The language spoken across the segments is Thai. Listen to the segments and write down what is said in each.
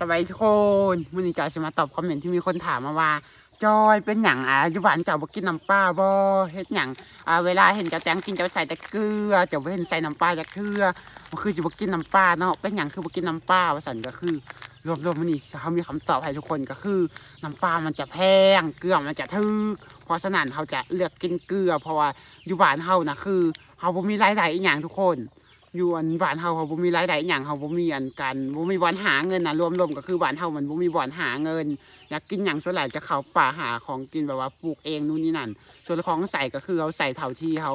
สวัสดีทุกคนมื้อนี้จอยสิมาตอบคอมเมนต์ที่มีคนถามมาว่าจอยเป็นหยังอยู่บ้านเจ้าบ่กินน้ำปลาบ่เฮ็ดหยังเวลาเห็นเจ้าแตงกินเจ้าใส่แต่เกลือเจ้าบ่เห็นใส่น้ำปลาจักเทื่อก็คือสิบ่กินน้ำปลาเนาะเป็นหยังคือบ่กินน้ำปลาว่าซั่นก็คือรวมๆมื้อนี้เฮามีคำตอบให้ทุกคนก็คือน้ำปลามันจะแพงเกลือมันจะถูกเพราะฉะนั้นเฮาจะเลือกกินเกลือเพราะว่าอยู่บ้านเฮานะคือเฮาบ่มีรายได้อีหยังทุกคนอยู่บ้านเฮาบ่มีรายได้อีหยังเฮาบ่มีการบ่มีบ่อนหาเงินน่ะรวมๆก็คือบ้านเฮามันบ่มีบ่อนหาเงินอยากกินหยังส่วนหลายจะเข้าป่าหาของกินแบบว่าปลูกเองนู่นนี่นั่นส่วนของใส่ก็คือเฮาใส่เท่าที่เฮา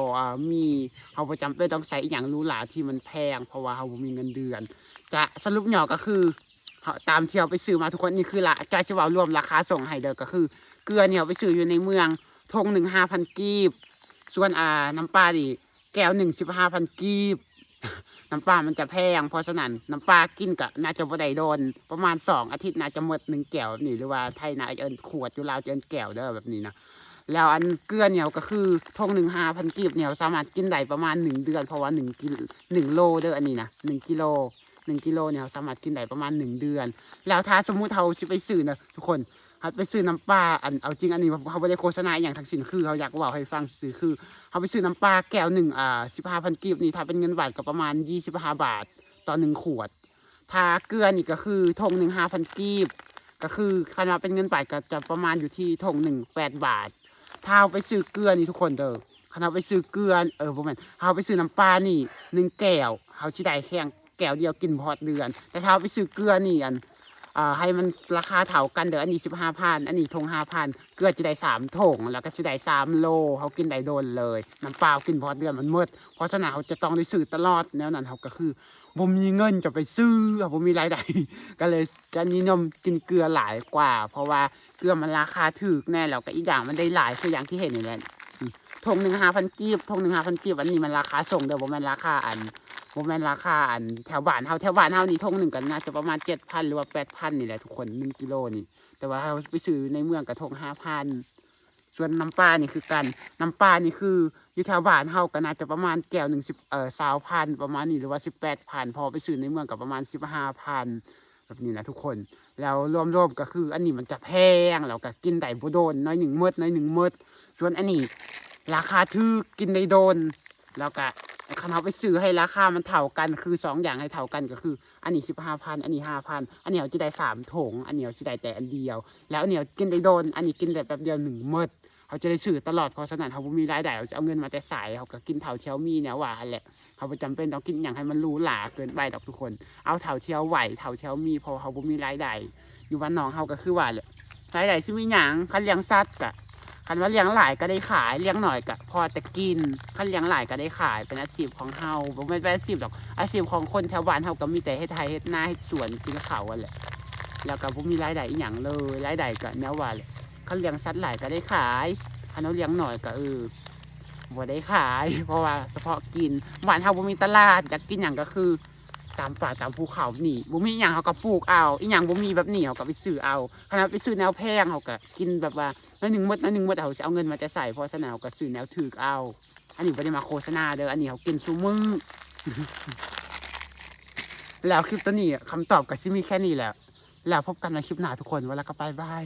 มีเฮาบ่จำเป็นต้องใส่อีหยังหรูหราที่มันแพงเพราะว่าเฮาบ่มีเงินเดือนจะสรุปย่อก็คือตามที่เฮาไปซื้อมาทุกคนนี่คือจะสิเว้ารวมราคาส่งให้เด้อก็คือเกลือเนี่ยเฮาไปซื้ออยู่ในเมืองถุงหนึ่ง 5,000 กีบส่วนน้ำปลานี่แก้วหนึ่ง15,000 กีบน้ำปลามันจะแพงเพราะฉะนั้นน้ำปลากินก็น่าจะบ่ได้โดนประมาณ2 อาทิตย์น่าจะหมด1 แก้วแบบนี้หรือว่าไทยน่าจะเอิ้นขวดอยู่ลาวจะเอิ้นแก้วเด้อแบบนี้นะแล้วอันเกลือเนี่ยก็คือถุงหนึ่ง 5,000 กีบเนี่ยสามารถกินได้ประมาณ1 เดือนเพราะว่า1 โลเด้ออันนี้นะ1 กิโลเนี่ยสามารถกินได้ประมาณ1 เดือนแล้วถ้าสมมุติเฮาสิไปซื้อนะทุกคนไปซื้อน้ำปลาเอาจริงอันนี้เขาไม่ได้โฆษณาอย่างทั้งสิ้นคือเขาอยากบอกให้ฟังซื้อคือเขาไปซื้อน้ำปลาแก้วหนึ่ง15,000 กีบนี่ถ้าเป็นเงินบาทก็ประมาณ25 บาทต่อ1 ขวดถ้าเกลือนี่ก็คือถุงหนึ่ง 5,000 กีบก็คือขนาดเป็นเงินบาทก็จะประมาณอยู่ที่ถุงหนึ่ง8 บาทถ้าเอาไปซื้อเกลือนี่ทุกคนเด้อขนาดไปซื้อเกลือบ่แม่นเอาไปซื้อน้ำปลานี่1 แก้วเขาสิได้แค่แก้วเดียวกินพอเดือนแต่ถ้าเอาไปซื้อเกลือนี่ให้มันราคาเท่ากันเด้ออันนี้15,000อันนี้ถุง5,000เกลือจะได้3 ถุงแล้วก็จะได้3 โลเขากินได้โดนเลยน้ำเปล่ากินพอเดือนมันหมดเพราะฉะนั้นเขาจะต้องได้ซื้อตลอดแนวนั้นเขาก็คือบ่มีเงินจะไปซื้อบ่มีรายได้ ก็เลยจะนิยมกินเกลือหลายกว่าเพราะว่าเกลือมันราคาถูกแน่แล้วก็อีกอย่างมันได้หลายคืออย่างที่เห็นนี่แหละถุงหนึ่ง 5,000 กีบถุงหนึ่ง 5,000 กีบอันนี้มันราคาส่งเด้อบ่แม่นราคาราคาแถวบ้านเฮานี่ถุงหนึ่งก็น่าจะประมาณ 7,000 หรือว่า 8,000 นี่แหละทุกคน1 กิโลนี่แต่ว่าเฮาไปซื้อในเมืองก็ถุง 5,000 ส่วนน้ำปลานี่คือกันน้ำปลานี่คืออยู่แถวบ้านเฮาก็น่าจะประมาณแก้วหนึ่ง20,000ประมาณนี้หรือว่า 18,000พอไปซื้อในเมืองก็ประมาณ 15,000แบบนี้นะทุกคนแล้วรวมๆก็คืออันนี้มันจะแพงแล้วก็กินได้บ่โดนน้อยหนึ่งหมดส่วนอันนี้ราคาถูกกินได้โดนแล้วก็คันเฮาไปซื้อให้ราคามันเท่ากันคือ2 อย่างให้เท่ากันก็คืออันนี้ 15,000อันนี้ 5,000อันนี้เฮาจะได้3 ถุงอันนี้เฮาสิได้แต่อันเดียวแล้วอันนี้กินได้โดนอันนี้กินได้แป๊บเดียว1 มื้อเขาจะได้ซื้อตลอดเพราะฉะนั้นเขาบ่มีรายได้เขาจะเอาเงินมาแต่ไสเขาก็กินเท่าที่เขามีเนี่ยว่าหั่นแหละเขาบ่จำเป็นต้องกินหยังให้มันหรูหราเกินไปดอกทุกคนเอาเท่าที่เขาไหวเท่าที่เขามีเพราะเขาบ่มีรายได้อยู่บ้านนอกเขาก็คือว่าแหละรายได้สิมีหยังคันเลี้ยงสัตว์ก็คันว่าเลี้ยงหลายก็ได้ขายเลี้ยงน้อยก็พอแต่กินคันเลี้ยงหลายก็ได้ขายเป็นอาชีพของเฮาบ่แม่นเป็นอาชีพดอกอาชีพของคนแถวบ้านเฮาก็มีแต่เฮ็ดไร่เฮ็ดนาเฮ็ดสวนกินข้าวนั่นแหละแล้วก็บ่มีรายได้อีหยังเลยรายได้ก็แนวว่าแหละคันเลี้ยงสัตว์หลายก็ได้ขายคันเราเลี้ยงหน่อยก็บ่ได้ขายเพราะว่าเฉพาะกินบ้านเฮาบ่มีตลาดอยากกินหยังก็คือตามป่าตามภูเขานี่บ่มีหยังเฮาก็ปลูกเอาอีหยังบ่มีแบบนี้เฮาก็ไปซื้อเอาขนาดไปซื้อแนวแพงเฮาก็กินแบบว่าน้อยหนึ่งหมดเฮาสิเอาเงินมาแต่ไสเพราะฉะนั้นเฮาก็ซื้อแนวถูกเอาอันนี้บ่ได้มาโฆษณาเด้ออันนี้เฮากินซุมื้อ แล้วคลิปตัวนี้คำตอบก็สิมีแค่นี้แหละแล้วพบกันในคลิปหน้าทุกคนว่าแล้วก็บ๊ายบาย